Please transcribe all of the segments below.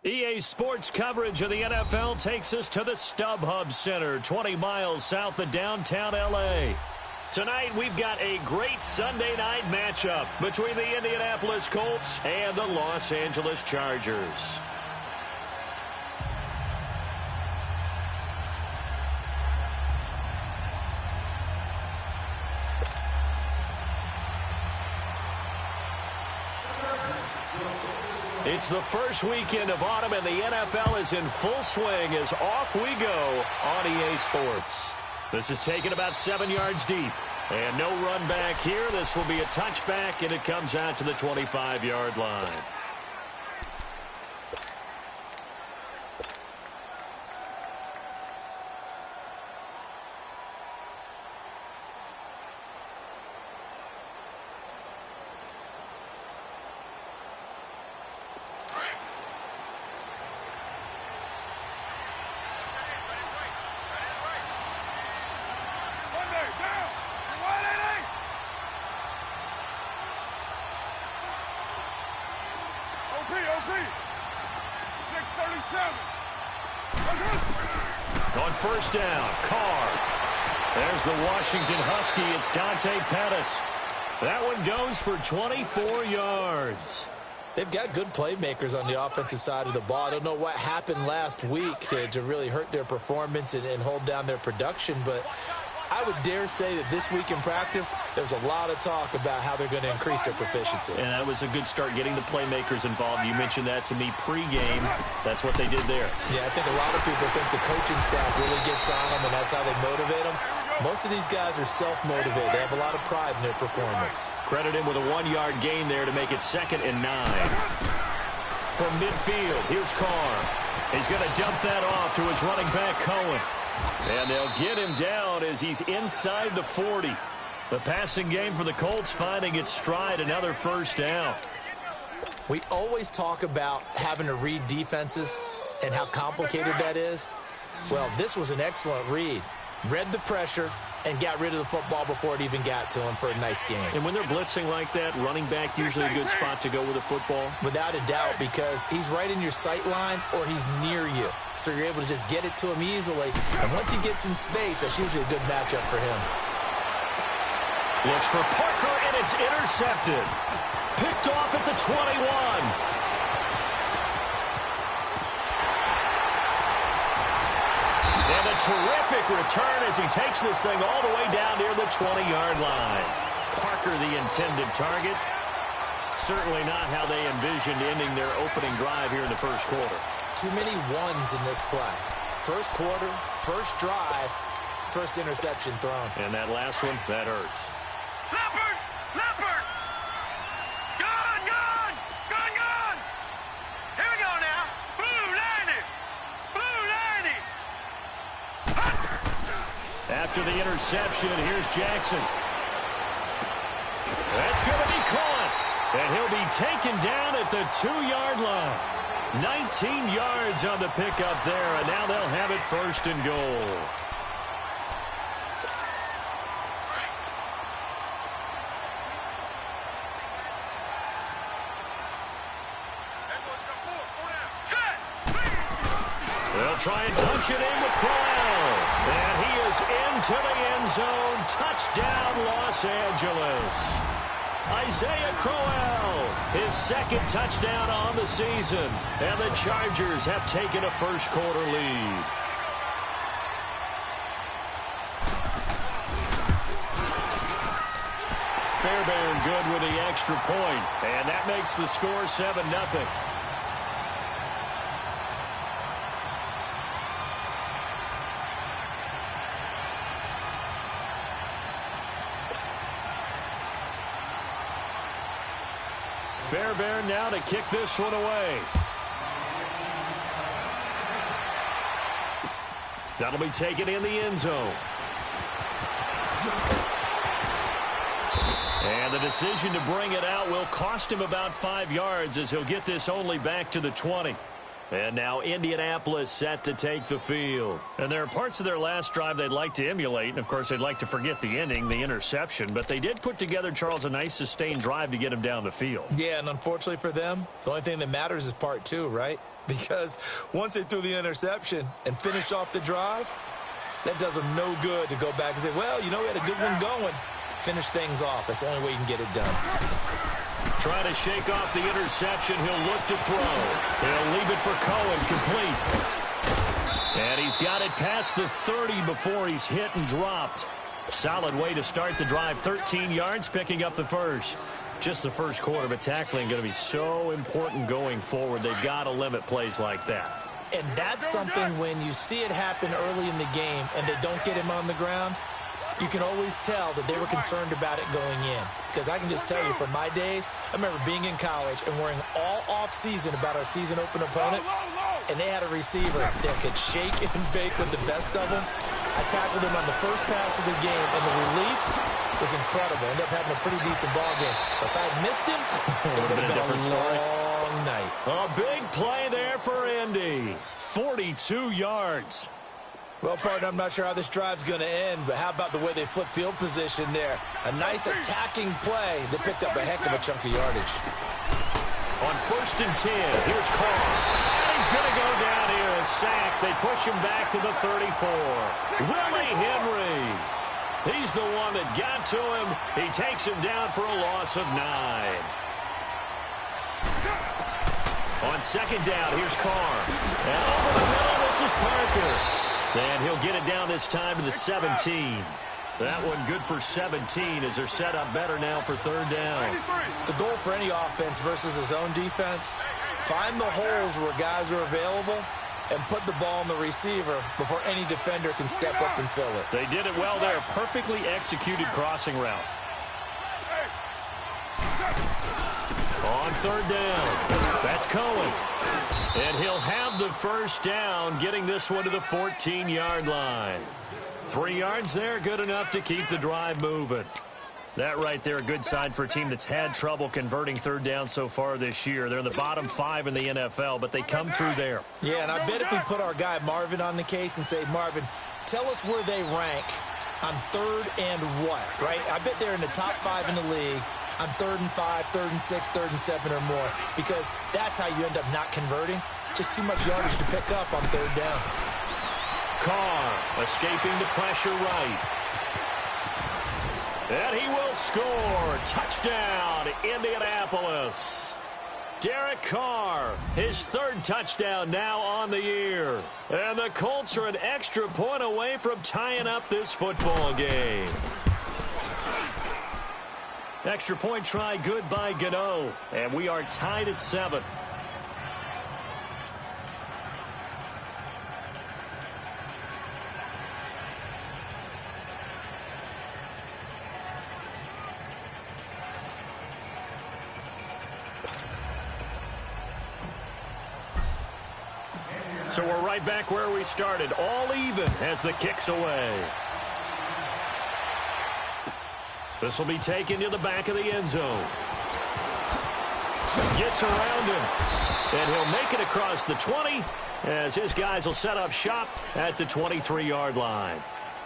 EA Sports coverage of the NFL takes us to the StubHub Center, 20 miles south of downtown L.A. Tonight, we've got a great Sunday night matchup between the Indianapolis Colts and the Los Angeles Chargers. It's the first weekend of autumn, and the NFL is in full swing as off we go on EA Sports. This is taken about 7 yards deep, and no run back here. This will be a touchback, and it comes out to the 25-yard line. On first down, Carr. There's the Washington Husky. It's Dante Pettis. That one goes for 24 yards. They've got good playmakers on the offensive side of the ball. I don't know what happened last week to really hurt their performance and hold down their production, but I would dare say that this week in practice, there's a lot of talk about how they're going to increase their proficiency. And that was a good start, getting the playmakers involved. You mentioned that to me pregame. That's what they did there. Yeah, I think a lot of people think the coaching staff really gets on them, and that's how they motivate them. Most of these guys are self-motivated. They have a lot of pride in their performance. Credit him with a 1-yard gain there to make it 2nd and 9. From midfield, here's Carr. He's going to dump that off to his running back, Cohen. And they'll get him down as he's inside the 40. The passing game for the Colts finding its stride, another first down. We always talk about having to read defenses and how complicated that is. Well, this was an excellent read. Read the pressure and got rid of the football before it even got to him for a nice game. And when they're blitzing like that, running back usually a good spot to go with a football? Without a doubt, because he's right in your sight line or he's near you. So you're able to just get it to him easily. And once he gets in space, that's usually a good matchup for him. Looks for Parker, and it's intercepted. Picked off at the 21. And a terrific return as he takes this thing all the way down near the 20-yard line. Parker, the intended target. Certainly not how they envisioned ending their opening drive here in the first quarter. Too many ones in this play. First quarter, first drive, first interception thrown. And that last one, that hurts. Leopard! Leopard! Gone! Gone! Gone! Gone! Here we go now. Blue 90! Blue 90! After the interception, here's Jackson. That's going to be caught. And he'll be taken down at the 2-yard line. 19 yards on the pickup there, and now they'll have it 1st and goal. They'll try and punch it in with Crowell. And he is into the end end zone. Touchdown, Los Angeles. Isaiah Crowell, his second touchdown on the season. And the Chargers have taken a first-quarter lead. Fairbairn good with the extra point. And that makes the score 7-0. Fairbairn now to kick this one away. That'll be taken in the end zone. And the decision to bring it out will cost him about 5 yards as he'll get this only back to the 20. And now Indianapolis set to take the field. And there are parts of their last drive they'd like to emulate. And, of course, they'd like to forget the ending, the interception. But they did put together, Charles, a nice sustained drive to get him down the field. Yeah, and unfortunately for them, the only thing that matters is part 2, right? Because once they threw the interception and finished off the drive, that does them no good to go back and say, well, you know, we had a good one going. Finish things off. That's the only way you can get it done. Trying to shake off the interception. He'll look to throw. He'll leave it for Cohen, complete. And he's got it past the 30 before he's hit and dropped. Solid way to start the drive. 13 yards, picking up the first. Just the first quarter, but tackling going to be so important going forward. They've got to limit plays like that. And that's something when you see it happen early in the game and they don't get him on the ground, you can always tell that they were concerned about it going in. Because I can just tell you, from my days, I remember being in college and worrying all off-season about our season open opponent, and they had a receiver that could shake and bake with the best of them. I tackled him on the first pass of the game, and the relief was incredible. Ended up having a pretty decent ball game. But if I had missed him, it would have been a long night. A big play there for Indy. 42 yards. Well, partner, I'm not sure how this drive's going to end, but how about the way they flip field position there? A nice attacking play that picked up a heck of a chunk of yardage. On 1st and 10, here's Carr. He's going to go down here, a sack. They push him back to the 34. Willie Henry. He's the one that got to him. He takes him down for a loss of 9. On 2nd down, here's Carr. And over the middle, this is Parker. And he'll get it down this time to the 17. That one good for 17 as they're set up better now for 3rd down. The goal for any offense versus a zone defense, find the holes where guys are available and put the ball on the receiver before any defender can step up and fill it. They did it well there. Perfectly executed crossing route. On 3rd down, that's Cohen. And he'll have the first down, getting this one to the 14-yard line. 3 yards there, good enough to keep the drive moving. That right there, a good sign for a team that's had trouble converting 3rd down so far this year. They're in the bottom 5 in the NFL, but they come through there. Yeah, and I bet if we put our guy Marvin on the case and say, Marvin, tell us where they rank on 3rd and what, right? I bet they're in the top 5 in the league on 3rd and 5, 3rd and 6, 3rd and 7 or more, because that's how you end up not converting. Just too much yardage to pick up on 3rd down. Carr escaping the pressure right. And he will score. Touchdown, Indianapolis. Derek Carr, his 3rd touchdown now on the year. And the Colts are an extra point away from tying up this football game. Extra point try good by Gano. And we are tied at 7. So we're right back where we started. All even as the kick's away. This will be taken to the back of the end zone. Gets around him. And he'll make it across the 20 as his guys will set up shop at the 23-yard line.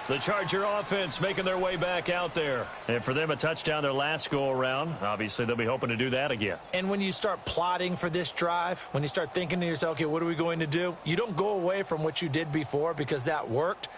The Charger offense making their way back out there. And for them, a touchdown their last go-around. Obviously, they'll be hoping to do that again. And when you start plotting for this drive, when you start thinking to yourself, okay, what are we going to do? You don't go away from what you did before because that worked.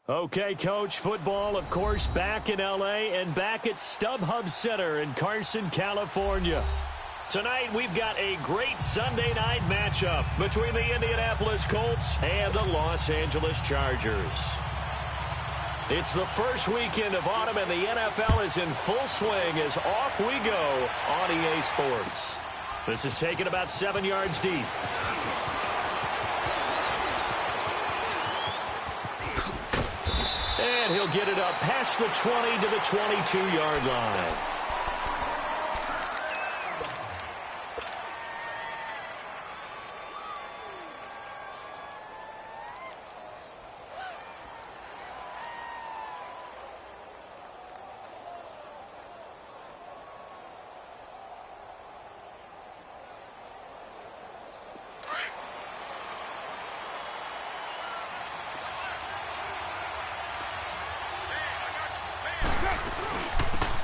Okay, Coach, football, of course, back in L.A. and back at StubHub Center in Carson, California. Tonight, we've got a great Sunday night matchup between the Indianapolis Colts and the Los Angeles Chargers. It's the first weekend of autumn, and the NFL is in full swing as off we go on EA Sports. This is taken about 7 yards deep. And he'll get it up past the 20 to the 22-yard line.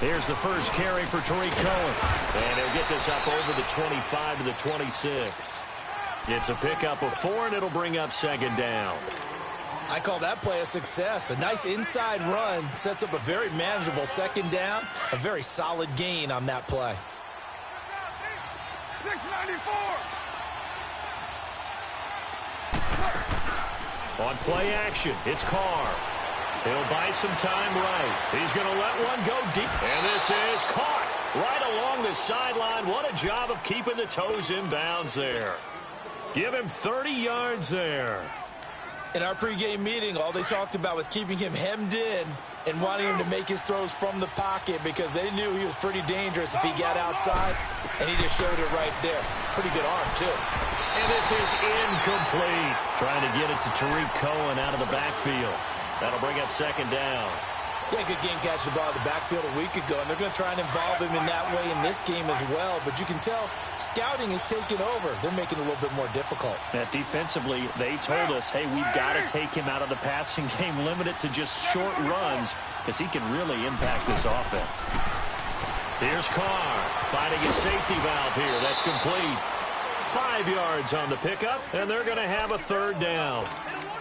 Here's the first carry for Tariq Cohen. And he'll get this up over the 25 to the 26. It's a pickup of 4, and it'll bring up second down. I call that play a success. A nice inside run sets up a very manageable second down. A very solid gain on that play. 694. On play action, it's Carr. He'll buy some time right. He's going to let one go deep. And this is caught right along the sideline. What a job of keeping the toes in bounds there. Give him 30 yards there. In our pregame meeting, all they talked about was keeping him hemmed in and wanting him to make his throws from the pocket because they knew he was pretty dangerous if he got outside, and he just showed it right there. Pretty good arm, too. And this is incomplete. Trying to get it to Tariq Cohen out of the backfield. That'll bring up second down. Yeah, good game catching the ball in the backfield a week ago, and they're going to try and involve him in that way in this game as well. But you can tell scouting is taking over. They're making it a little bit more difficult. Defensively, they told us, hey, we've got to take him out of the passing game, limit it to just short runs, because he can really impact this offense. Here's Carr, finding a safety valve here. That's complete. 5 yards on the pickup, and they're going to have a third down.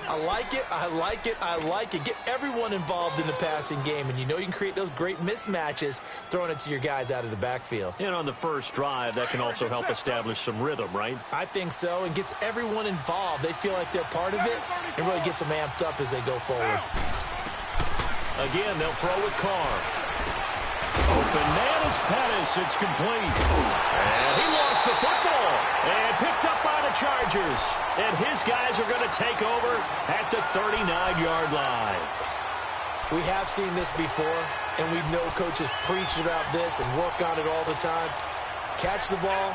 I like it, I like it, I like it. Get everyone involved in the passing game, and you know you can create those great mismatches throwing it to your guys out of the backfield. And on the first drive, that can also help establish some rhythm, right? I think so, and gets everyone involved. They feel like they're part of it, and really gets them amped up as they go forward. Again, they'll throw with Carr. Open man is Pettis. It's complete. And he lost the football. And picked up by the Chargers. And his guys are going to take over at the 39-yard line. We have seen this before, and we know coaches preach about this and work on it all the time. Catch the ball.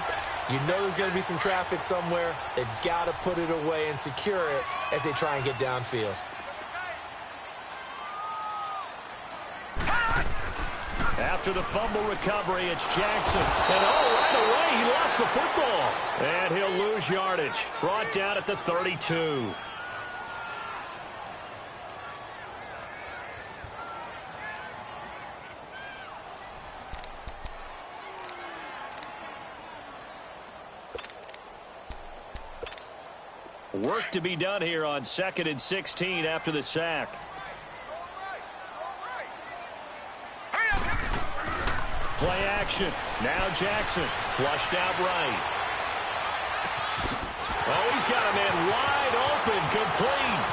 You know there's going to be some traffic somewhere. They've got to put it away and secure it as they try and get downfield. After the fumble recovery, it's Jackson. And right away, he lost the football. And he'll lose yardage. Brought down at the 32. Work to be done here on 2nd and 16 after the sack. Play action. Now Jackson. Flushed out right. Oh, he's got a man wide open. Complete.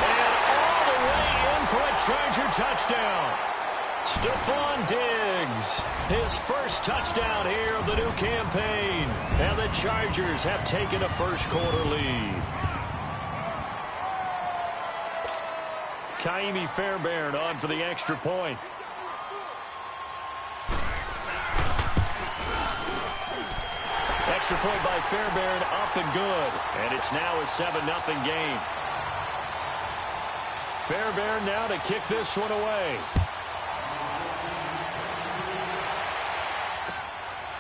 And all the way in for a Charger touchdown. Stephon Diggs. His first touchdown here of the new campaign. And the Chargers have taken a first-quarter lead. Ka'imi Fairbairn on for the extra point. Extra point by Fairbairn, up and good. And it's now a 7-0 game. Fairbairn now to kick this one away.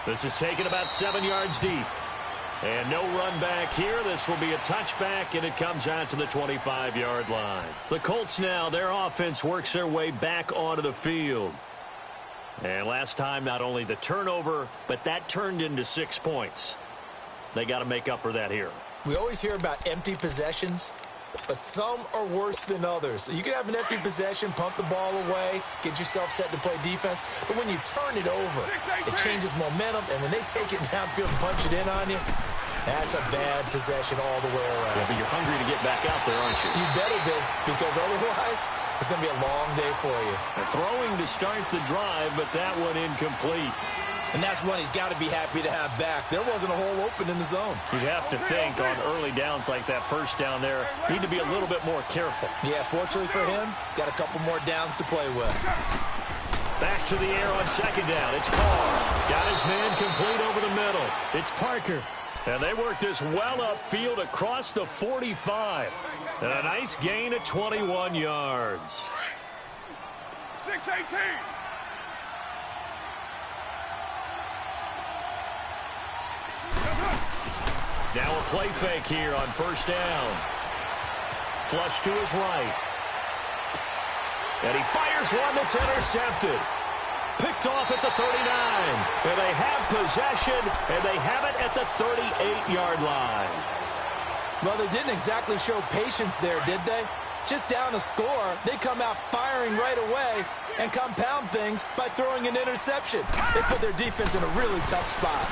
This is taken about 7 yards deep. And no run back here. This will be a touchback, and it comes out to the 25-yard line. The Colts now, their offense works their way back onto the field. And last time, not only the turnover, but that turned into 6 points. They got to make up for that here. We always hear about empty possessions. but some are worse than others. You can have an empty possession, pump the ball away, get yourself set to play defense, but when you turn it over, it changes momentum, and when they take it downfield and punch it in on you, that's a bad possession all the way around. Yeah, but you're hungry to get back out there, aren't you? You better be, because otherwise it's going to be a long day for you. They're throwing to start the drive, but that one incomplete. And that's one he's got to be happy to have back. There wasn't a hole open in the zone. You'd have to think on early downs like that first down there, need to be a little bit more careful. Yeah, fortunately for him, got a couple more downs to play with. Back to the air on second down. It's Carr. Got his man complete over the middle. It's Parker. And they work this well upfield across the 45. And a nice gain of 21 yards. 6-18. Now a play fake here on first down. Flush to his right. And he fires one that's intercepted. Picked off at the 39. And they have possession, and they have it at the 38-yard line. Well, they didn't exactly show patience there, did they? Just down a score, they come out firing right away and compound things by throwing an interception. They put their defense in a really tough spot.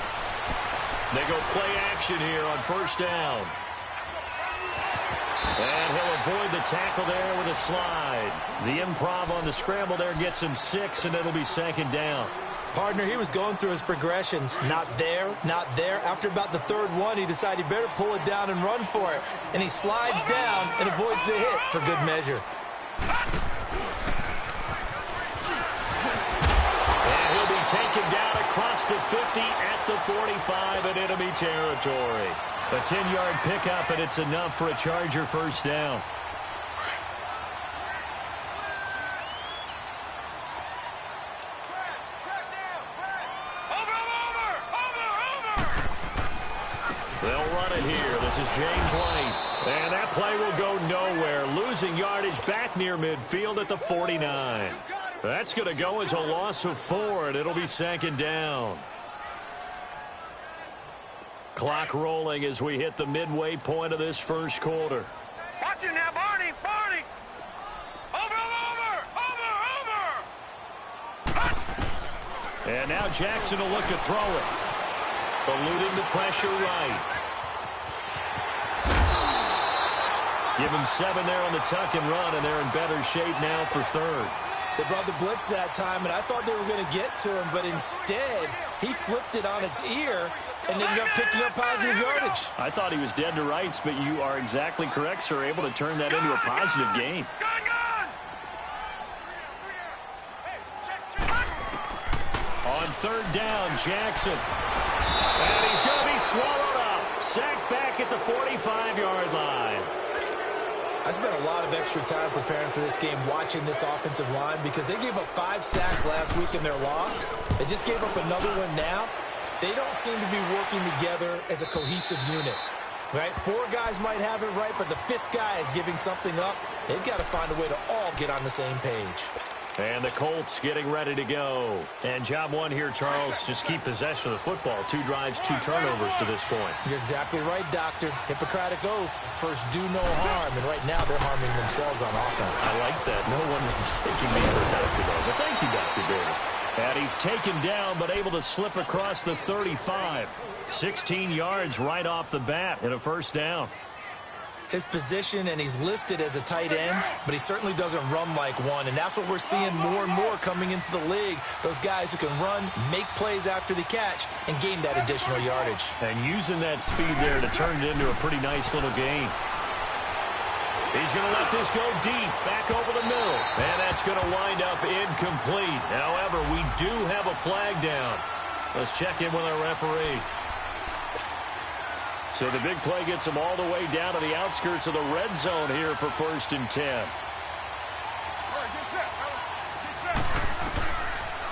They go play action here on first down. And he'll avoid the tackle there with a slide. The improv on the scramble there gets him 6, and it'll be second down. Partner, he was going through his progressions. Not there, not there. After about the third one, he decided he better pull it down and run for it. And he slides down and avoids the hit for good measure. And he'll be taken down across the 50 at the 45 in enemy territory. A 10-yard pickup, and it's enough for a Charger first down. They'll run it here. This is James White. And that play will go nowhere. Losing yardage back near midfield at the 49. That's going to go as a loss of 4, and it'll be second down. Clock rolling as we hit the midway point of this first quarter. Watch it now, Barney. Barney. Over. And now Jackson will look to throw it. Eluding the pressure right. Give him 7 there on the tuck and run, and they're in better shape now for third. They brought the blitz that time, and I thought they were going to get to him, but instead, he flipped it on its ear and ended up picking up positive yardage. I thought he was dead to rights, but you are exactly correct, sir. Able to turn that into a positive gain. On third down, Jackson. And he's going to be swallowed up. Sacked back at the 45-yard line. I spent a lot of extra time preparing for this game watching this offensive line because they gave up 5 sacks last week in their loss. They just gave up another one now. They don't seem to be working together as a cohesive unit, right? 4 guys might have it right, but the 5th guy is giving something up. They've got to find a way to all get on the same page. And the Colts getting ready to go. And job one here, Charles, just keep possession of the football. 2 drives, 2 turnovers to this point. You're exactly right, Doctor. Hippocratic oath. First, do no harm. And right now, they're harming themselves on offense. I like that. No one is mistaking me for a doctor, though. But thank you, Dr. Davis. And he's taken down, but able to slip across the 35. 16 yards right off the bat and a first down. His position, and he's listed as a tight end, but he certainly doesn't run like one, and that's what we're seeing more and more coming into the league. Those guys who can run, make plays after the catch, and gain that additional yardage. And using that speed there to turn it into a pretty nice little gain. He's going to let this go deep, back over the middle, and that's going to wind up incomplete. However, we do have a flag down. Let's check in with our referee. So the big play gets them all the way down to the outskirts of the red zone here for 1st and 10.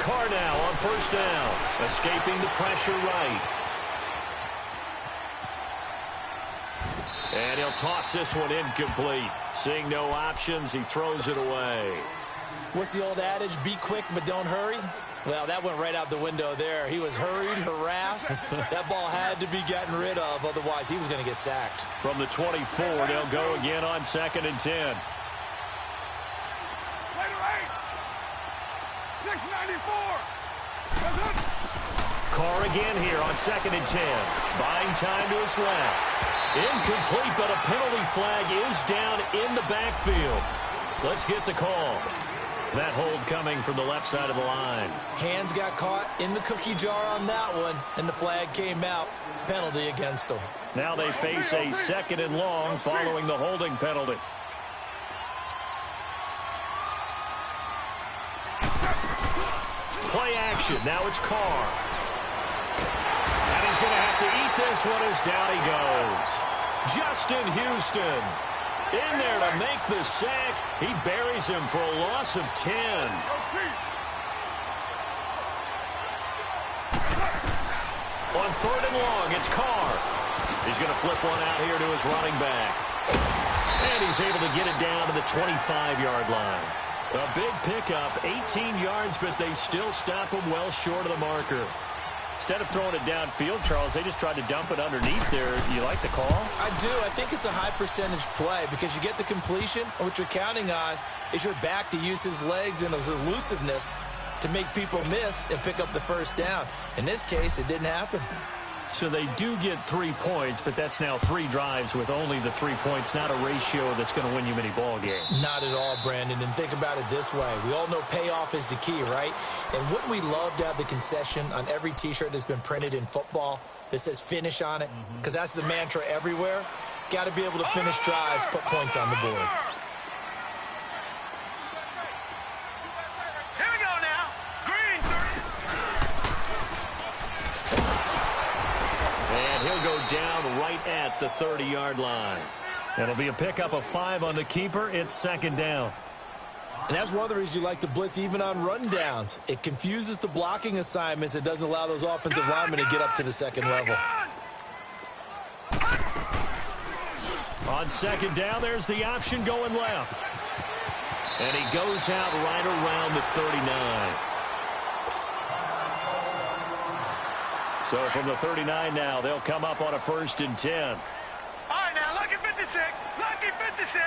Carr now on first down, escaping the pressure right. And he'll toss this one incomplete. Seeing no options, he throws it away. What's the old adage? Be quick, but don't hurry. Well, that went right out the window there. He was hurried, harassed. That ball had to be gotten rid of, otherwise he was going to get sacked. From the 24, they'll go again on 2nd and 10. 694. Carr again here on 2nd and 10. Buying time to his left. Incomplete, but a penalty flag is down in the backfield. Let's get the call. That hold coming from the left side of the line. Hands got caught in the cookie jar on that one, and the flag came out. Penalty against them. Now they face a 2nd and long following the holding penalty. Play action. Now it's Carr. And he's going to have to eat this one as down he goes. Justin Houston in there to make the sack. He buries him for a loss of 10. On 3rd and long, it's Carr. He's going to flip one out here to his running back. And he's able to get it down to the 25-yard line. A big pickup, 18 yards, but they still stop him well short of the marker. Instead of throwing it downfield, Charles, they just tried to dump it underneath there. You like the call? I do. I think it's a high-percentage play because you get the completion, and what you're counting on is your back to use his legs and his elusiveness to make people miss and pick up the first down. In this case, it didn't happen. So they do get 3 points, but that's now 3 drives with only the 3 points, not a ratio that's going to win you many ball games. Not at all, Brandon. And think about it this way. We all know payoff is the key, right? And wouldn't we love to have the concession on every T-shirt that's been printed in football that says finish on it? Because that's the mantra everywhere. Got to be able to finish drives, put points on the board. He'll go down right at the 30-yard line. It'll be a pickup of 5 on the keeper. It's 2nd down. And that's one of the reasons you like to blitz even on rundowns. It confuses the blocking assignments. It doesn't allow those offensive linemen to get up to the second level. On 2nd down, there's the option going left. And he goes out right around the 39. So from the 39 now, they'll come up on a 1st and 10. All right, now, lucky 56. Lucky 56.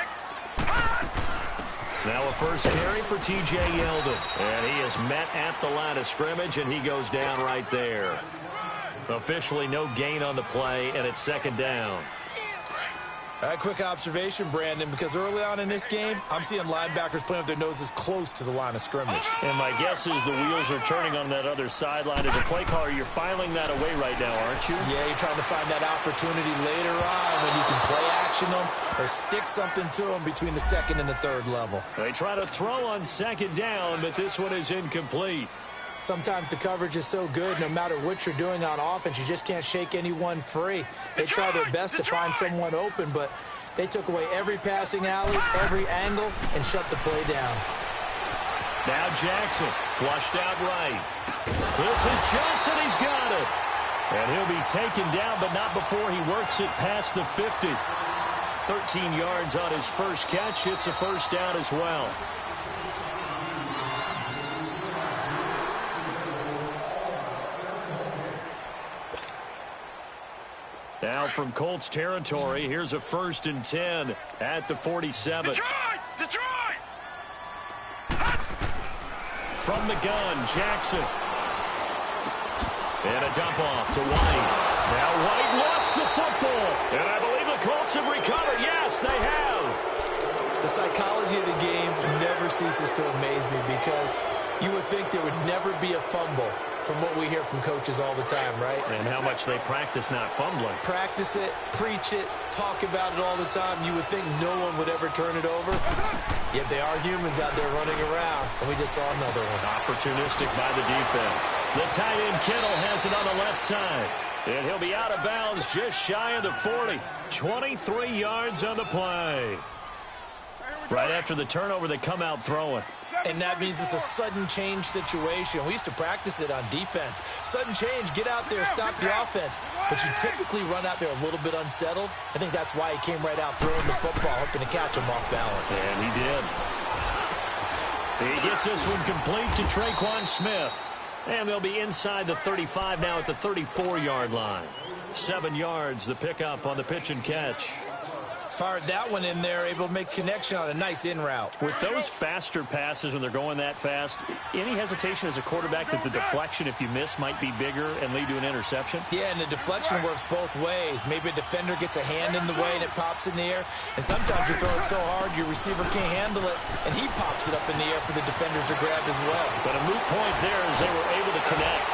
Now a first carry for T.J. Yeldon. And he is met at the line of scrimmage, and he goes down right there. Officially no gain on the play, and it's 2nd down. All right, quick observation, Brandon, because early on in this game, I'm seeing linebackers playing with their noses close to the line of scrimmage. And my guess is the wheels are turning on that other sideline. As a play caller, you're filing that away right now, aren't you? Yeah, you're trying to find that opportunity later on when you can play action them or stick something to them between the 2nd and the 3rd level. They try to throw on 2nd down, but this one is incomplete. Sometimes the coverage is so good, no matter what you're doing on offense, you just can't shake anyone free. They try their best to find someone open, but they took away every passing alley, every angle, and shut the play down. Now Jackson, flushed out right. This is Johnson, he's got it. And he'll be taken down, but not before he works it past the 50. 13 yards on his first catch. It's a 1st down as well. Now from Colts territory, here's a 1st and 10 at the 47. Detroit! From the gun, Jackson. And a dump off to White. Now White lost the football. And I believe the Colts have recovered. Yes, they have. The psychology of the game never ceases to amaze me because you would think there would never be a fumble from what we hear from coaches all the time, right? And how much they practice not fumbling. Practice it, preach it, talk about it all the time. You would think no one would ever turn it over. Yet they are humans out there running around, and we just saw another one. Opportunistic by the defense. The tight end Kittle has it on the left side. And he'll be out of bounds just shy of the 40. 23 yards on the play. Right after the turnover, they come out throwing. And that means it's a sudden change situation. We used to practice it on defense. Sudden change, get out there, stop the offense. But you typically run out there a little bit unsettled. I think that's why he came right out throwing the football, hoping to catch him off balance. And he did. He gets this one complete to Traquan Smith. And they'll be inside the 35 now at the 34-yard line. 7 yards, the pickup on the pitch and catch. Fired that one in there, able to make connection on a nice in route. With those faster passes when they're going that fast, any hesitation as a quarterback that the deflection, if you miss, might be bigger and lead to an interception? Yeah, and the deflection works both ways. Maybe a defender gets a hand in the way and it pops in the air. And sometimes you throw it so hard your receiver can't handle it, and he pops it up in the air for the defenders to grab as well. But a moot point there as they were able to connect.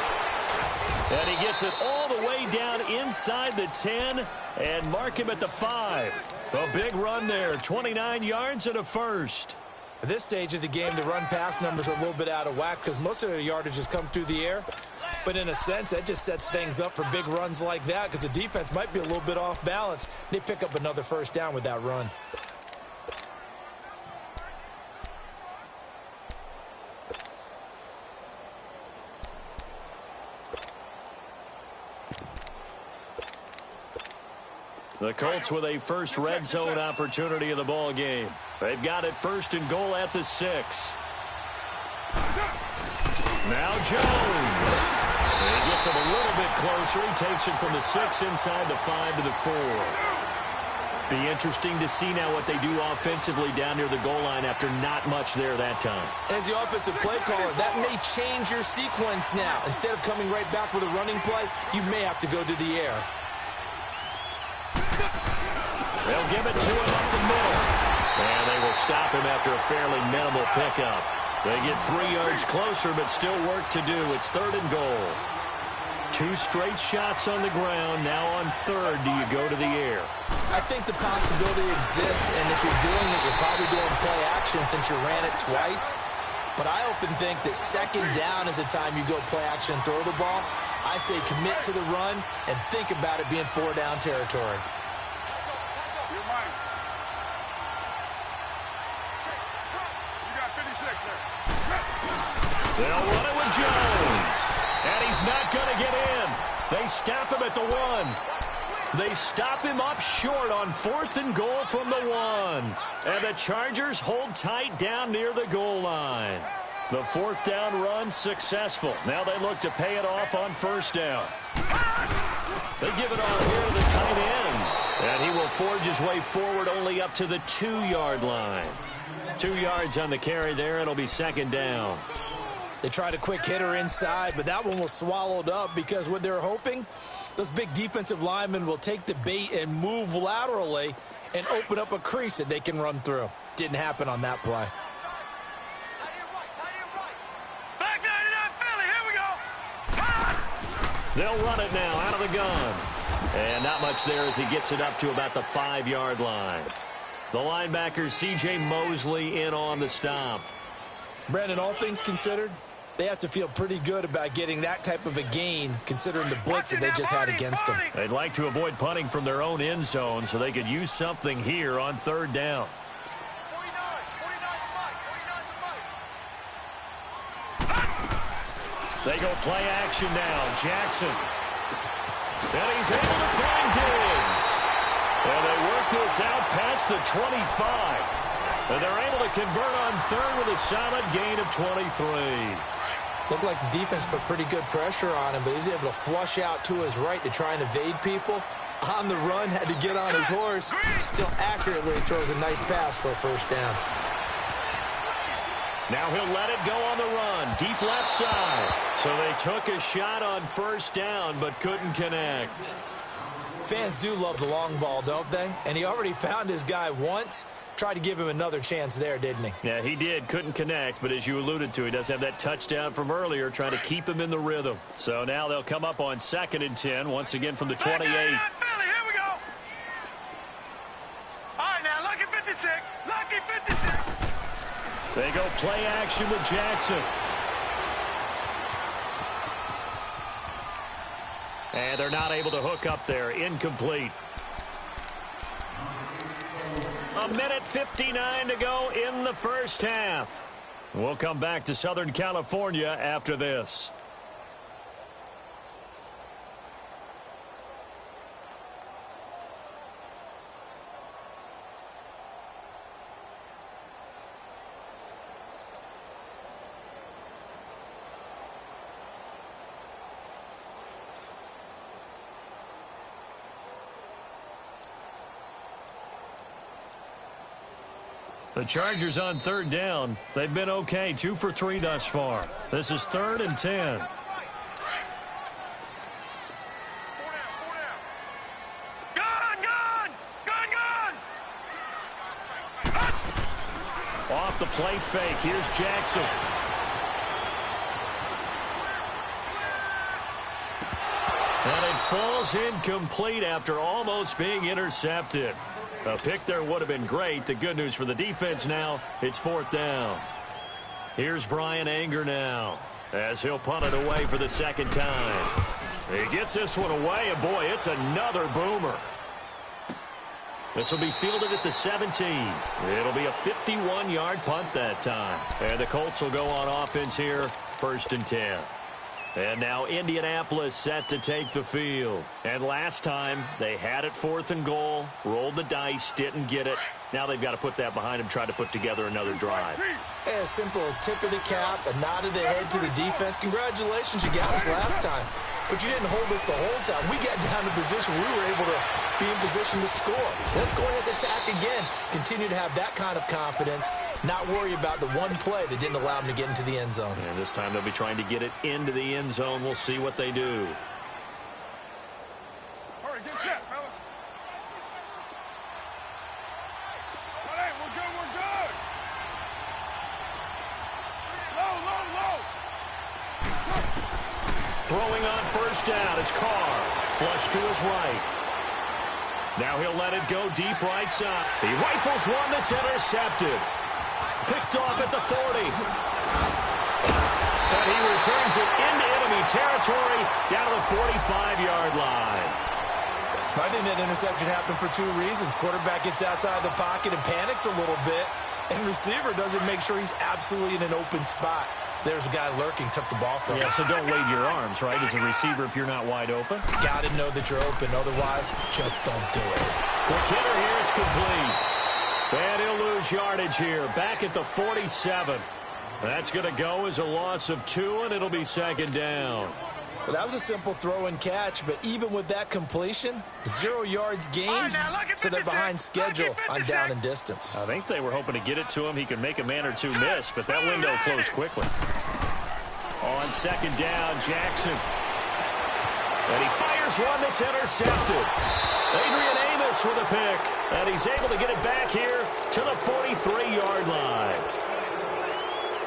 And he gets it all the way down inside the 10 and mark him at the 5. A big run there, 29 yards and a first. At this stage of the game, the run-pass numbers are a little bit out of whack because most of their yardage has come through the air. But in a sense, that just sets things up for big runs like that because the defense might be a little bit off balance. They pick up another first down with that run. The Colts with a first red zone opportunity of the ball game. They've got it first and goal at the 6. Now Jones. He gets him a little bit closer. He takes it from the 6 inside the 5 to the 4. Be interesting to see now what they do offensively down near the goal line after not much there that time. As the offensive play caller, that may change your sequence now. Instead of coming right back with a running play, you may have to go to the air. They'll give it to him up the middle. And they will stop him after a fairly minimal pickup. They get 3 yards closer, but still work to do. It's 3rd and goal. 2 straight shots on the ground. Now on 3rd, do you go to the air? I think the possibility exists, and if you're doing it, you're probably doing play action since you ran it twice. But I often think that 2nd down is the time you go play action and throw the ball. I say commit to the run and think about it being 4-down territory. They'll run it with Jones. And he's not going to get in. They stop him at the 1. They stop him up short on 4th and goal from the 1. And the Chargers hold tight down near the goal line. The 4th down run successful. Now they look to pay it off on 1st down. They give it off here to the tight end. And he will forge his way forward only up to the 2-yard line. 2 yards on the carry there. It'll be 2nd down. They tried a quick hitter inside, but that one was swallowed up because what they're hoping, those big defensive linemen will take the bait and move laterally and open up a crease that they can run through. Didn't happen on that play. Back 99 Philly, here we go. They'll run it now out of the gun. And not much there as he gets it up to about the 5-yard line. The linebacker, C.J. Mosley, in on the stop. Brandon, all things considered, they have to feel pretty good about getting that type of a gain considering the blitz that they just had against them. They'd like to avoid punting from their own end zone so they could use something here on 3rd down. They go play action now. Jackson. And he's able to find Diggs. And they work this out past the 25. And they're able to convert on 3rd with a solid gain of 23. Looked like the defense put pretty good pressure on him, but he's able to flush out to his right to try and evade people. On the run, had to get on his horse. Still accurately throws a nice pass for a 1st down. Now he'll let it go on the run. Deep left side. So they took a shot on 1st down, but couldn't connect. Fans do love the long ball, don't they? And he already found his guy once. Tried to give him another chance there, didn't he? Yeah, he did. Couldn't connect, but as you alluded to, he does have that touchdown from earlier, trying to keep him in the rhythm. So now they'll come up on 2nd and 10, once again from the 28. Philly, here we go. All right, now, lucky 56. Lucky 56. They go play action with Jackson. And they're not able to hook up there. Incomplete. 1:59 to go in the 1st half. We'll come back to Southern California after this. The Chargers on third down. They've been okay, 2 for 3 thus far. This is 3rd and 10. Off the play fake. Here's Jackson. And it falls incomplete after almost being intercepted. A pick there would have been great. The good news for the defense now, it's 4th down. Here's Brian Anger now as he'll punt it away for the 2nd time. He gets this one away, and boy, it's another boomer. This will be fielded at the 17. It'll be a 51-yard punt that time. And the Colts will go on offense here, 1st and 10. And now Indianapolis set to take the field. And last time, they had it 4th and goal, rolled the dice, didn't get it. Now they've got to put that behind them, try to put together another drive. A simple tip of the cap, a nod of the head to the defense. Congratulations, you got us last time. But you didn't hold us the whole time. We got down to position. We were able to be in position to score. Let's go ahead and attack again. Continue to have that kind of confidence. Not worry about the one play that didn't allow them to get into the end zone. And this time they'll be trying to get it into the end zone. We'll see what they do. All right, get set, fellas. All right, we're good, we're good. Low, low, low. Throwing on 1st down is Carr. Flush to his right. Now he'll let it go deep right side. He rifles one that's intercepted. Picked off at the 40. And he returns it into enemy territory down to the 45-yard line. I think that interception happened for 2 reasons. Quarterback gets outside the pocket and panics a little bit. And receiver doesn't make sure he's absolutely in an open spot. So there's a guy lurking, took the ball from him. Yeah, so don't wave your arms, right, as a receiver if you're not wide open. Got to know that you're open. Otherwise, just don't do it. Quick hitter here, it's complete. And he'll lose yardage here, back at the 47. That's going to go as a loss of 2, and it'll be 2nd down. Well, that was a simple throw and catch, but even with that completion, 0 yards gained, so they're behind schedule on down and distance. I think they were hoping to get it to him. He could make a man or two miss, but that window closed quickly. On 2nd down, Jackson. And he fires one that's intercepted. Adrian Amos with a pick, and he's able to get it back here to the 43-yard line.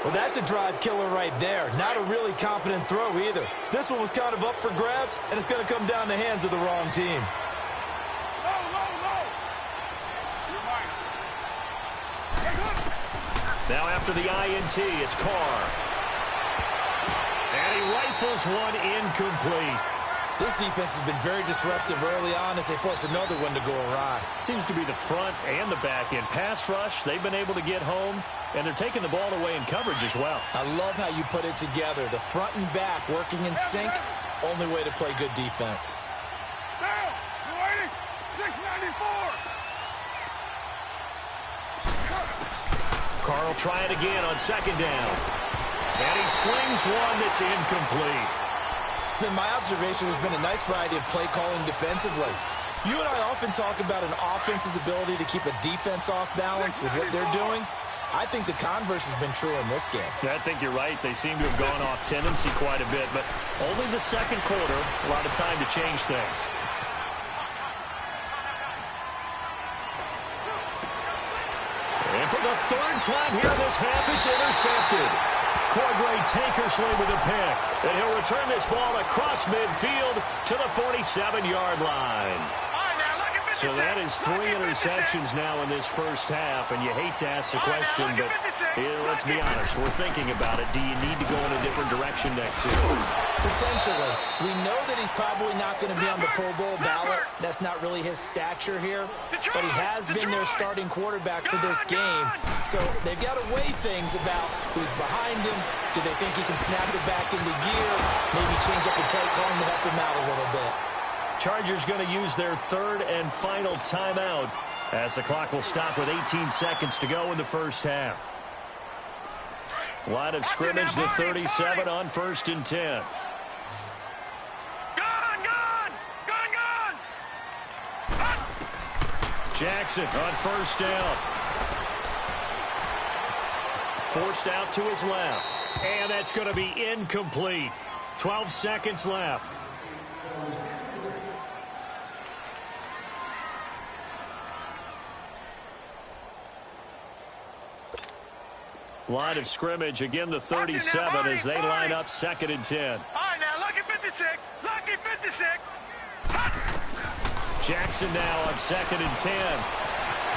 Well, that's a drive killer right there. Not a really confident throw either. This one was kind of up for grabs, and it's going to come down the hands of the wrong team. Low, low, low. Now after the INT, it's Carr. And he rifles one incomplete. This defense has been very disruptive early on as they force another one to go awry. Seems to be the front and the back end. Pass rush, they've been able to get home, and they're taking the ball away in coverage as well. I love how you put it together. The front and back working in sync, only way to play good defense. Down, 694. Carr will try it again on 2nd down. And he slings one that's incomplete. It's been my observation there's been a nice variety of play calling defensively. You and I often talk about an offense's ability to keep a defense off balance with what they're doing. I think the converse has been true in this game. Yeah, I think you're right. They seem to have gone off tendency quite a bit, but only the 2nd quarter, a lot of time to change things. And for the 3rd time here in this half, it's intercepted. Cordray Tankersley with a pick. And he'll return this ball across midfield to the 47-yard line. So that is 3 interceptions now in this first half, and you hate to ask the question, but let's be honest, we're thinking about it. Do you need to go in a different direction next season? Potentially. We know that he's probably not going to be on the Pro Bowl ballot. That's not really his stature here, but he has been their starting quarterback for this game. So they've got to weigh things about who's behind him. Do they think he can snap it back into gear? Maybe change up the play calling to help him out a little bit. Chargers going to use their 3rd and final timeout as the clock will stop with 18 seconds to go in the first half. Line of scrimmage, the 37 on 1st and 10. Jackson on 1st down. forced out to his left. And that's going to be incomplete. 12 seconds left. Line of scrimmage, again the 37 as they line up 2nd and 10. All right, now, lucky 56. Lucky 56. Jackson now on 2nd and 10.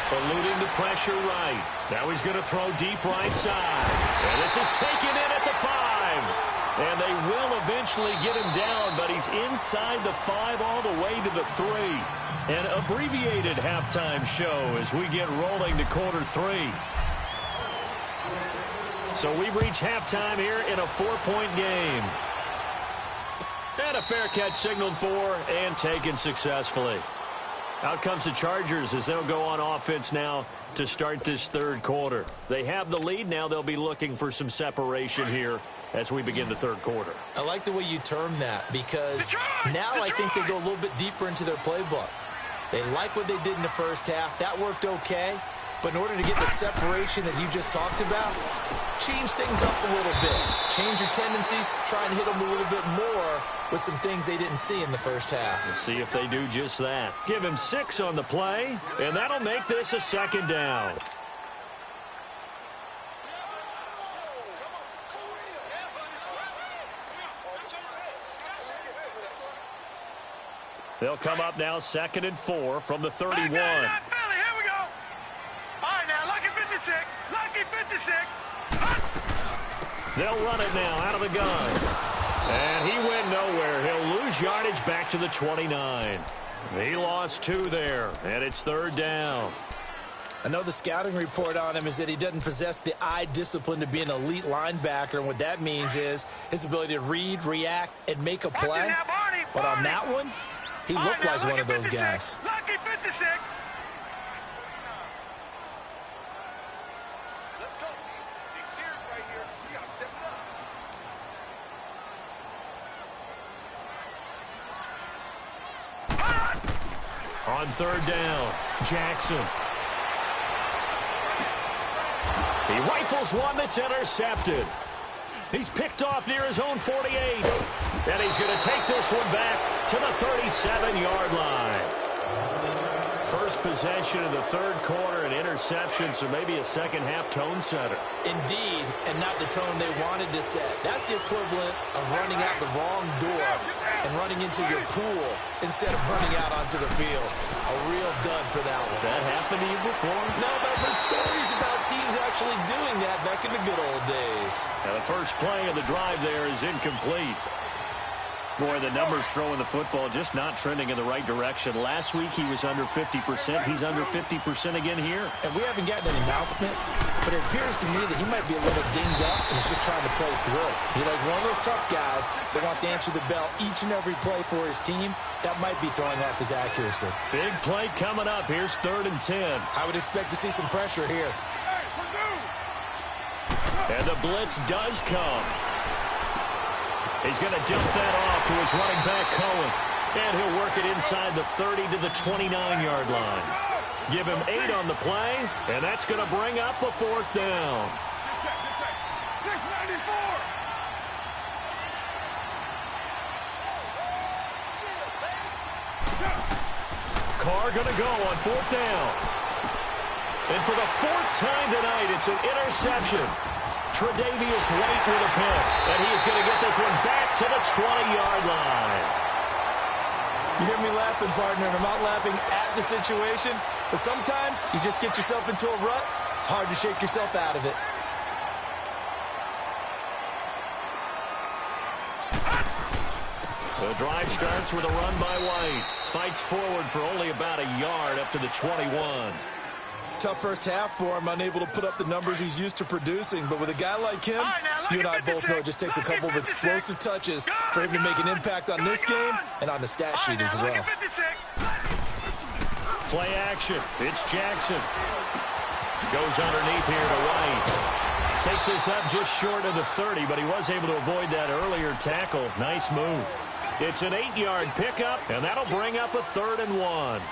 Eluding the pressure right. Now he's going to throw deep right side. And this is taken in at the 5. And they will eventually get him down, but he's inside the 5 all the way to the 3. An abbreviated halftime show as we get rolling to quarter 3. So we've reached halftime here in a 4-point game. And a fair catch signaled for and taken successfully. Out comes the Chargers as they'll go on offense now to start this 3rd quarter. They have the lead. Now they'll be looking for some separation here as we begin the 3rd quarter. I like the way you term that because now I think they go a little bit deeper into their playbook. They like what they did in the first half. That worked okay. But in order to get the separation that you just talked about, change things up a little bit. Change your tendencies. Try and hit them a little bit more with some things they didn't see in the first half. We'll see if they do just that. Give him 6 on the play, and that'll make this a 2nd down. They'll come up now 2nd and 4 from the 31. Lucky 56. They'll run it now out of the gun. And he went nowhere. He'll lose yardage back to the 29. He lost 2 there, and it's 3rd down. I know the scouting report on him is that he doesn't possess the eye discipline to be an elite linebacker, and what that means is his ability to read, react, and make a play. But on that one, he looked like one of those guys. Lucky 56. On 3rd down, Jackson. He rifles one that's intercepted. He's picked off near his own 48. And he's going to take this one back to the 37-yard line. First possession of the 3rd quarter, an interception, so maybe a second-half tone setter. Indeed, and not the tone they wanted to set. That's the equivalent of running out the wrong door and running into your pool instead of running out onto the field. A real dud for that one. Has that happened to you before? No, but I've heard stories about teams actually doing that back in the good old days. Now the first play of the drive there is incomplete. Boy, the numbers throwing the football just not trending in the right direction. Last week he was under 50%. He's under 50% again here. And we haven't gotten an announcement, but it appears to me that he might be a little dinged up and he's just trying to play through. You know, he's one of those tough guys that wants to answer the bell each and every play for his team. That might be throwing off his accuracy. Big play coming up. Here's 3rd and 10. I would expect to see some pressure here. And the blitz does come. He's going to dump that off to his running back, Cohen. And he'll work it inside the 30 to the 29-yard line. Give him 8 on the play, and that's going to bring up a 4th down. 694. Carr going to go on 4th down. And for the 4th time tonight, it's an interception. Tre'Davious White with a pick, and he's going to get this one back to the 20-yard line. You hear me laughing, partner, and I'm not laughing at the situation, but sometimes you just get yourself into a rut. It's hard to shake yourself out of it. The drive starts with a run by White. Fights forward for only about a yard up to the 21. Tough first half for him, unable to put up the numbers he's used to producing. But with a guy like him, you and I both know it just takes a couple of explosive touches for him to make an impact on this game and on the stat sheet as well. Play action. It's Jackson. Goes underneath here to White. Takes this up just short of the 30, but he was able to avoid that earlier tackle. Nice move. It's an 8-yard pickup, and that'll bring up a 3rd and 1.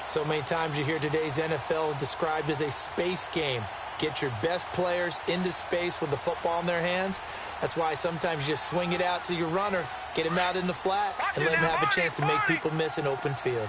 So many times you hear today's NFL described as a space game. get your best players into space with the football in their hands. That's why sometimes you just swing it out to your runner, get him out in the flat, and let him have a chance to make people miss an open field.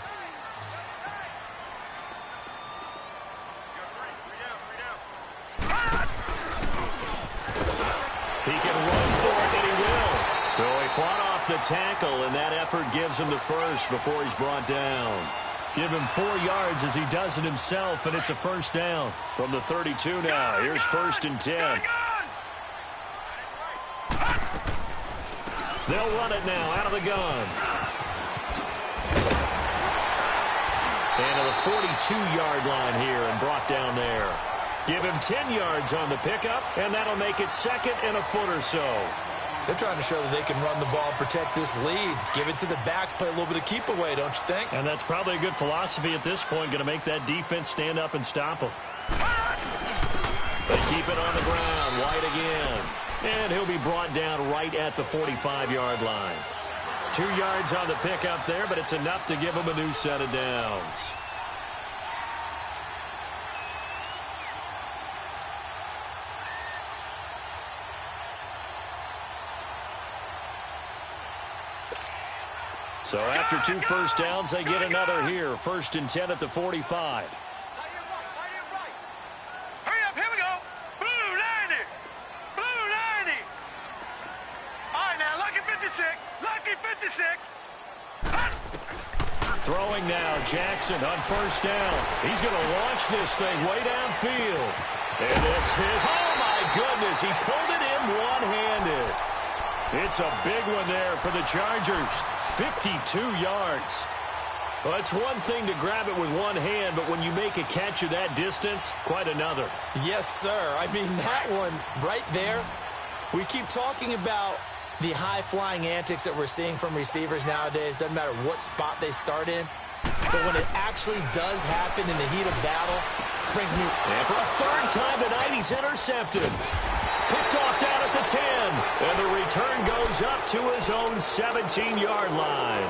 He can run for it, and he will. So he fought off the tackle, and that effort gives him the first before he's brought down. Give him 4 yards as he does it himself, and it's a first down. From the 32 now, here's 1st and 10. They'll run it now out of the gun. And to the 42-yard line here and brought down there. Give him 10 yards on the pickup, and that'll make it 2nd and a foot or so. They're trying to show that they can run the ball and protect this lead. Give it to the backs, play a little bit of keep away, don't you think? And that's probably a good philosophy at this point, going to make that defense stand up and stop them. They keep it on the ground, White again. And he'll be brought down right at the 45-yard line. 2 yards on the pickup there, but it's enough to give him a new set of downs. So after 2 first downs, they get another here. 1st and 10 at the 45. Hurry up, here we go. Blue 90. Blue 90. All right, now, lucky 56. Lucky 56. Throwing now, Jackson on 1st down. He's going to launch this thing way downfield. And this is, oh my goodness, he pulled it in one-handed. It's a big one there for the Chargers. 52 yards. Well, it's one thing to grab it with one hand, but when you make a catch of that distance, quite another. Yes, sir. I mean, that one right there, we keep talking about the high-flying antics that we're seeing from receivers nowadays. Doesn't matter what spot they start in. But when it actually does happen in the heat of battle, it brings me... And for a 3rd time tonight, he's intercepted. Picked off down at the 10. And the return goes up to his own 17-yard line.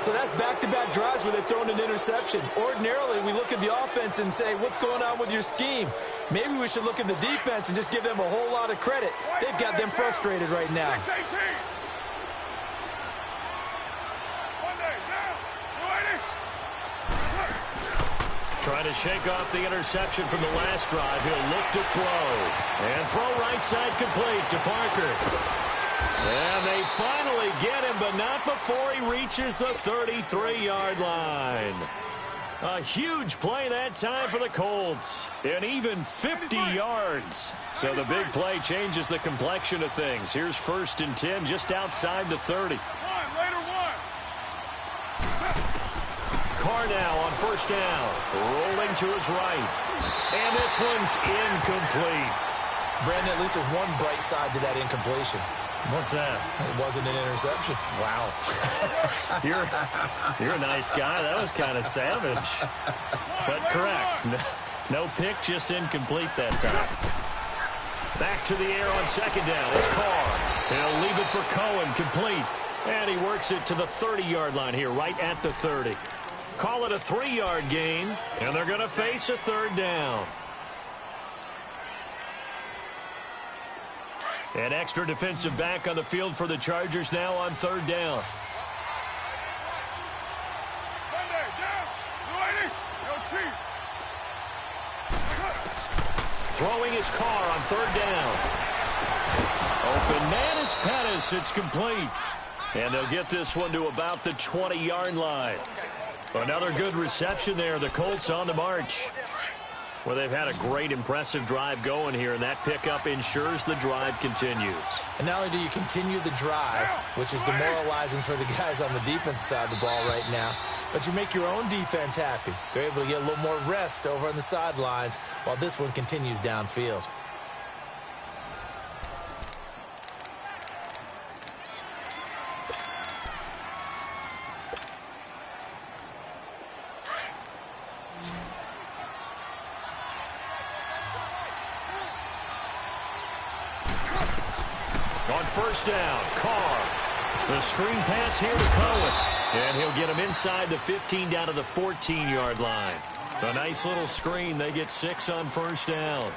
So that's back-to-back drives where they've thrown an interception. Ordinarily, we look at the offense and say, what's going on with your scheme? Maybe we should look at the defense and just give them a whole lot of credit. They've got them frustrated right now. 6-18. Trying to shake off the interception from the last drive. He'll look to throw. And throw right side complete to Parker. And they finally get him, but not before he reaches the 33-yard line. A huge play that time for the Colts. And even 50 yards. So the big play changes the complexion of things. Here's 1st and 10 just outside the 30. Carr now on 1st down. Rolling to his right. And this one's incomplete. Brandon, at least there's one bright side to that incompletion. What's that? It wasn't an interception. Wow. You're a nice guy. That was kind of savage. But correct. No pick, just incomplete that time. Back to the air on 2nd down. It's Carr. He'll leave it for Cohen. Complete. And he works it to the 30-yard line here, right at the 30. Call it a 3-yard gain, and they're going to face a 3rd down. An extra defensive back on the field for the Chargers now on 3rd down. Throwing his Carr on 3rd down. Open man is Pettis. It's complete. And they'll get this one to about the 20-yard line. Another good reception there. The Colts on the march. Well, they've had a great, impressive drive going here, and that pickup ensures the drive continues. And not only do you continue the drive, which is demoralizing for the guys on the defensive side of the ball right now, but you make your own defense happy. They're able to get a little more rest over on the sidelines while this one continues downfield. On 1st down, Carr. The screen pass here to Cohen. And he'll get him inside the 15 down to the 14-yard line. A nice little screen. They get 6 on first down.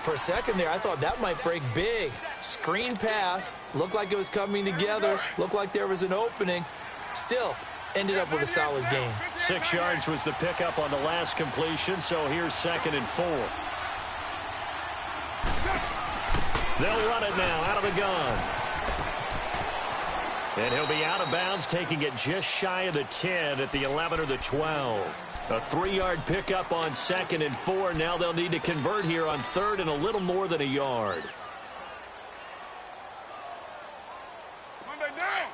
For a second there, I thought that might break big. Screen pass. Looked like it was coming together. Looked like there was an opening. Still, ended up with a solid game. 6 yards was the pickup on the last completion, so here's 2nd and 4. They'll run it now out of the gun. And he'll be out of bounds, taking it just shy of the 10 at the 11 or the 12. A 3-yard pickup on 2nd and 4. Now they'll need to convert here on 3rd and a little more than a yard. Monday down.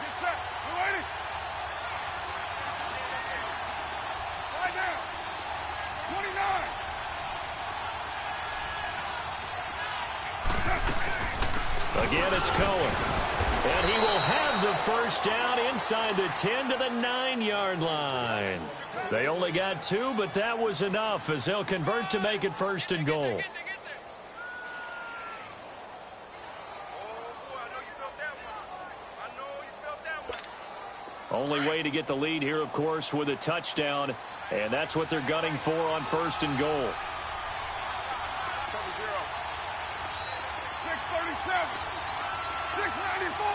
Get set. You ready? Right now. 29. Again, it's Cohen. And he will have the first down inside the 10 to the 9-yard line. They only got 2, but that was enough as they'll convert to make it 1st and goal. Only way to get the lead here, of course, with a touchdown. And that's what they're gunning for on 1st and goal. 637. 694.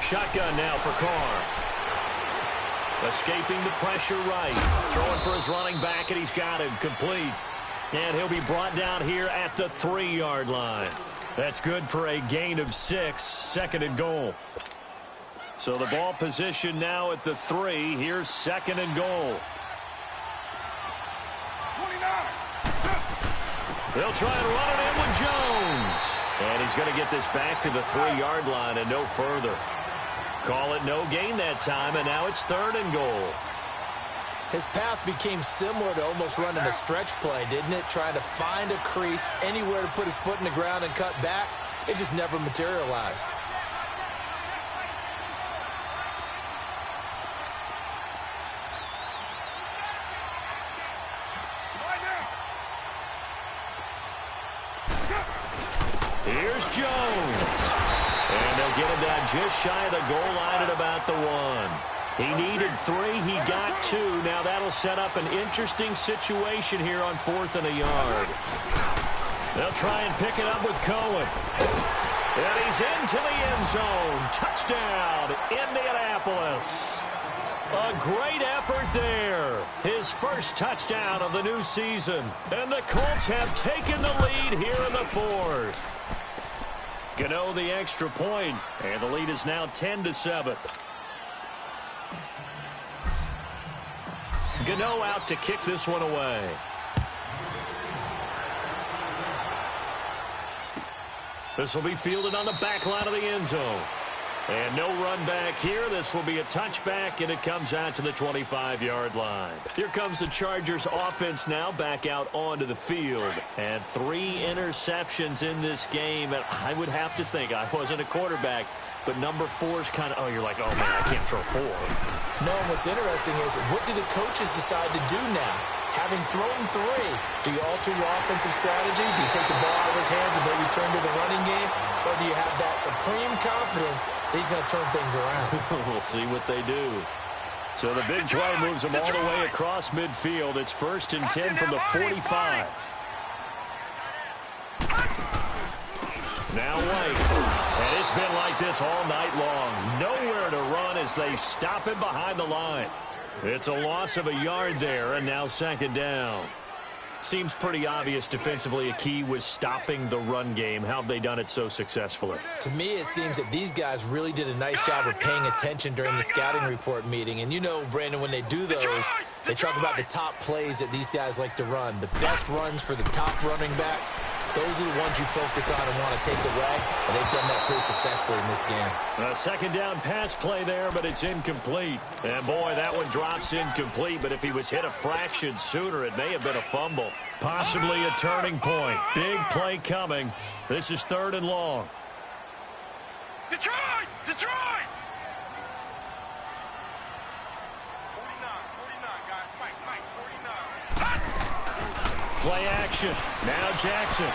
Shotgun now for Carr. Escaping the pressure right. Throwing for his running back, and he's got him complete. And he'll be brought down here at the 3-yard line. That's good for a gain of 6, 2nd and goal. So the ball position now at the 3. Here's 2nd and goal. 29. They'll try and run it in with Jones. And he's going to get this back to the 3-yard line and no further. Call it no gain that time, and now it's 3rd and goal. His path became similar to almost running a stretch play, didn't it? Trying to find a crease, anywhere to put his foot in the ground and cut back. It just never materialized. Here's Jones. And they'll get him down just shy of the goal line at about the 1. He needed 3. He got 2. Now that'll set up an interesting situation here on 4th and a yard. They'll try and pick it up with Cohen. And he's into the end zone. Touchdown, Indianapolis. A great effort there. His first touchdown of the new season. And the Colts have taken the lead here in the 4th. Gano the extra point, and the lead is now 10-7. Gano out to kick this one away. This will be fielded on the back line of the end zone. And no run back here. This will be a touchback, and it comes out to the 25-yard line. Here comes the Chargers offense now back out onto the field. And 3 interceptions in this game. And I would have to think, I wasn't a quarterback, but number 4 is kind of, oh, you're like, oh, man, I can't throw 4. No, what's interesting is, what do the coaches decide to do now? Having thrown 3, do you alter your offensive strategy? Do you take the ball out of his hands and maybe turn to the running game? Or do you have that supreme confidence that he's going to turn things around? We'll see what they do. So the big play moves them all the way across midfield. It's 1st and 10 from the 45. Now White. And it's been like this all night long. Nowhere to run as they stop him behind the line. It's a loss of a yard there, and now 2nd down. Seems pretty obvious defensively a key was stopping the run game. How have they done it so successfully? To me, it seems that these guys really did a nice job of paying attention during the scouting report meeting. And you know, Brandon, when they do those, they talk about the top plays that these guys like to run. The best runs for the top running back. Those are the ones you focus on and want to take away, and they've done that pretty successfully in this game. A 2nd down pass play there, but it's incomplete. And, boy, that one drops incomplete, but if he was hit a fraction sooner, it may have been a fumble. Possibly a turning point. Big play coming. This is 3rd and long. Detroit! Detroit! 49, guys. Mike, 49. Play action. Now Jackson.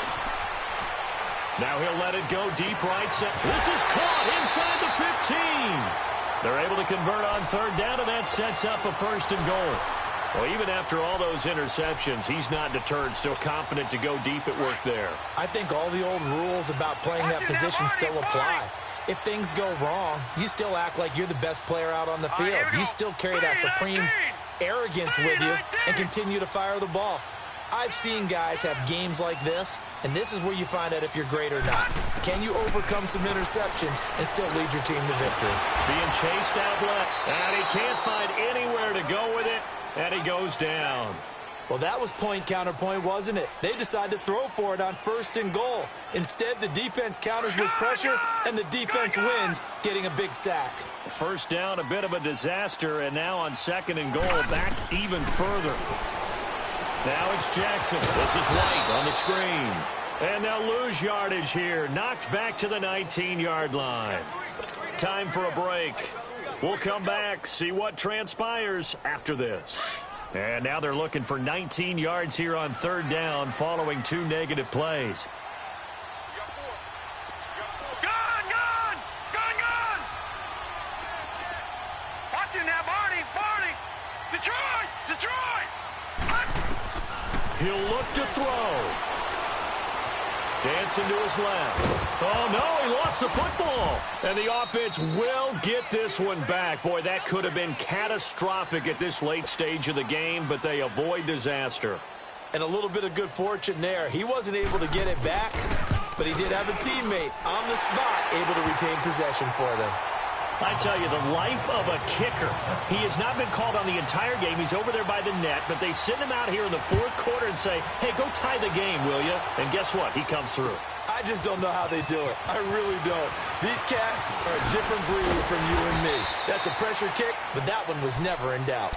Now he'll let it go deep right side. This is caught inside the 15. They're able to convert on third down, and that sets up a 1st and goal. Well, even after all those interceptions, he's not deterred, still confident to go deep at work there. I think all the old rules about playing that position still apply. If things go wrong, you still act like you're the best player out on the field. You still carry that supreme arrogance with you and continue to fire the ball. I've seen guys have games like this, and this is where you find out if you're great or not. Can you overcome some interceptions and still lead your team to victory? Being chased out left, and he can't find anywhere to go with it, and he goes down. Well, that was point counterpoint, wasn't it? They decided to throw for it on 1st and goal. Instead, the defense counters with pressure, and the defense wins, getting a big sack. 1st down, a bit of a disaster, and now on 2nd and goal, back even further. Now it's Jackson. This is White on the screen. And they'll lose yardage here. Knocked back to the 19-yard line. Time for a break. We'll come back, see what transpires after this. And now they're looking for 19 yards here on 3rd down following 2 negative plays. Gun! Watch him now, Barney! Detroit! He'll look to throw. Dancing to his left. Oh, no, he lost the football. And the offense will get this one back. Boy, that could have been catastrophic at this late stage of the game, but they avoid disaster. And a little bit of good fortune there. He wasn't able to get it back, but he did have a teammate on the spot able to retain possession for them. I tell you, the life of a kicker. He has not been called on the entire game. He's over there by the net, but they send him out here in the 4th quarter and say, hey, go tie the game, will you? And guess what? He comes through. I just don't know how they do it. I really don't. These cats are a different breed from you and me. That's a pressure kick, but that one was never in doubt.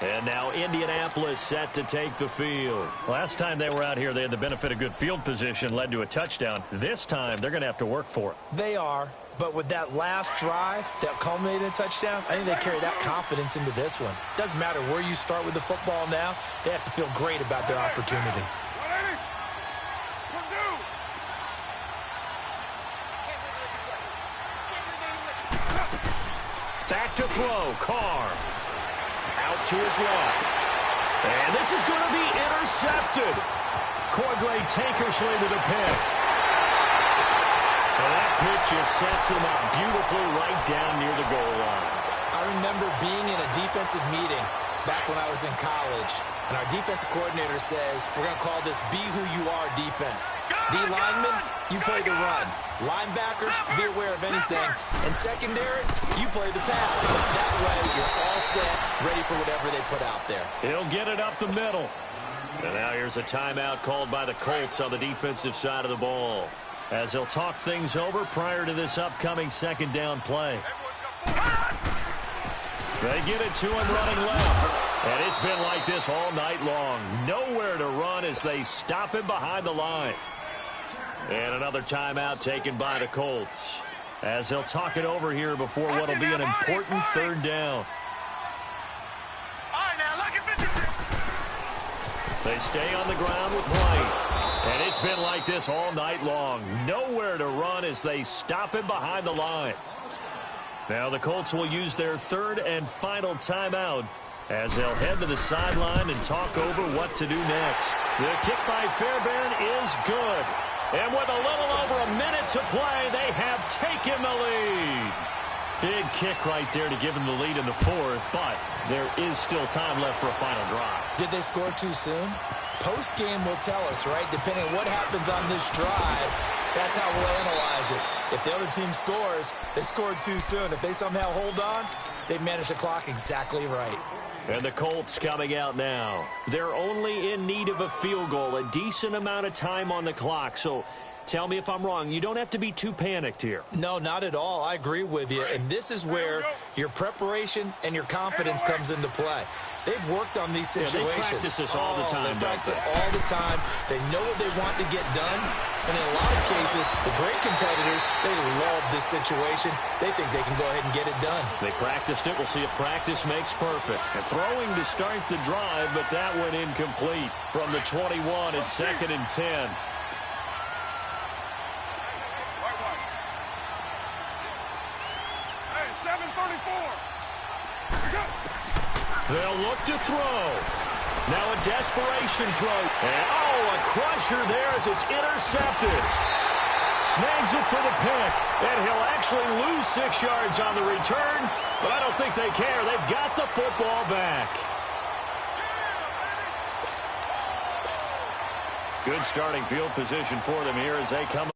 And now Indianapolis set to take the field. Last time they were out here, they had the benefit of good field position, led to a touchdown. This time, they're going to have to work for it. They are. But with that last drive that culminated in a touchdown, I think they carry that confidence into this one. Doesn't matter where you start with the football now, they have to feel great about their opportunity. Back to throw, Carr. Out to his left. And this is going to be intercepted. Cordray Tankersley with a pick. And that pitch just sets him up beautifully right down near the goal line. I remember being in a defensive meeting back when I was in college, and our defensive coordinator says, we're going to call this Be Who You Are defense. D linemen, you play the run. Linebackers, be aware of anything. And secondary, you play the pass. That way, you're all set, ready for whatever they put out there. He'll get it up the middle. And now here's a timeout called by the Colts on the defensive side of the ball, as they'll talk things over prior to this upcoming 2nd down play. They get it to him running left. And it's been like this all night long. Nowhere to run as they stop him behind the line. And another timeout taken by the Colts, as they'll talk it over here before what will be an important 3rd down. They stay on the ground with White. And it's been like this all night long. Nowhere to run as they stop him behind the line. Now the Colts will use their 3rd and final timeout, as they'll head to the sideline and talk over what to do next. The kick by Fairbairn is good. And with a little over a minute to play, they have taken the lead. Big kick right there to give them the lead in the 4th, but there is still time left for a final drive. Did they score too soon? Post-game will tell us, right? Depending on what happens on this drive, that's how we'll analyze it. If the other team scores, they scored too soon. If they somehow hold on, they manage the clock exactly right. And the Colts coming out now. They're only in need of a field goal, a decent amount of time on the clock. So tell me if I'm wrong. You don't have to be too panicked here. No, not at all. I agree with you. And this is where your preparation and your confidence comes into play. They've worked on these situations. Yeah, they practice this all the time. They practice it all the time. They know what they want to get done. And in a lot of cases, the great competitors, they love this situation. They think they can go ahead and get it done. They practiced it. We'll see if practice makes perfect. And throwing to start the drive, but that went incomplete. From the 21, it's 2nd and 10. They'll look to throw. Now a desperation throw. And, a crusher there as it's intercepted. Snags it for the pick. And he'll actually lose 6 yards on the return, but I don't think they care. They've got the football back. Good starting field position for them here as they come.